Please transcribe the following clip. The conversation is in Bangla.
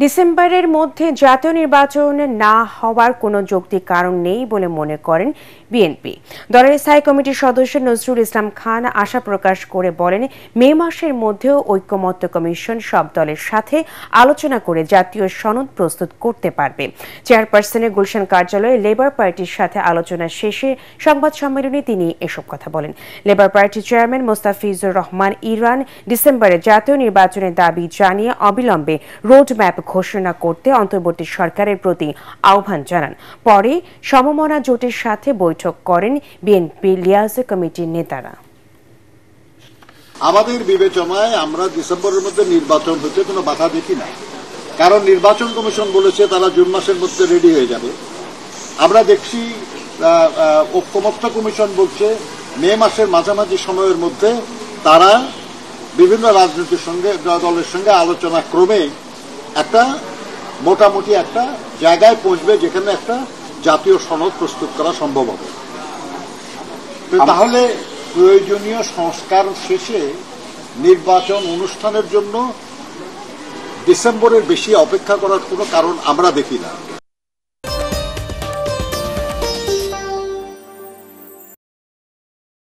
ডিসেম্বরের মধ্যে জাতীয় নির্বাচন না হওয়ার কোনো যৌক্তিক কারণ নেই বলে মনে করেন বিএনপি। দলের স্থায়ী কমিটির সদস্য নজরুল ইসলাম খান আশা প্রকাশ করে বলেন, মে মাসের মধ্যেও ঐকমত্য কমিশন সব দলের সাথে আলোচনা করে জাতীয় সনদ প্রস্তুত করতে পারবে। চেয়ারপারসনের গুলশান কার্যালয়ে লেবার পার্টির সাথে আলোচনা শেষে সংবাদ সম্মেলনে তিনি এসব কথা বলেন। লেবার পার্টির চেয়ারম্যান মোস্তাফিজুর রহমান ইরান ডিসেম্বরে জাতীয় নির্বাচনের দাবি জানিয়ে অবিলম্বে রোডম্যাপ ঘোষণা করতে অন্তর্বর্তী সরকারের প্রতি আহ্বান জানান। পরে সমমনা জোটের সাথে বৈঠক করেন বিএনপি লিয়াজো কমিটির নেতারা। আমাদের বিবেচনায় আমরা ডিসেম্বরের মধ্যে নির্বাচন হতে কোনো বাধা দেখি না, কারণ নির্বাচন কমিশন বলেছে তারা জুন মাসের মধ্যে রেডি হয়ে যাবে। আমরা দেখছি ঐকমত্য কমিশন বলছে মে মাসের মাঝামাঝি সময়ের মধ্যে তারা বিভিন্ন রাজনৈতিক দলের সঙ্গে আলোচনা ক্রমে একটা মোটামুটি একটা জায়গায় পৌঁছবে যেখানে একটা জাতীয় সনদ প্রস্তুত করা সম্ভব হবে। তাহলে প্রয়োজনীয় সংস্কার শেষে নির্বাচন অনুষ্ঠানের জন্য ডিসেম্বরের বেশি অপেক্ষা করার কোনো কারণ আমরা দেখি না।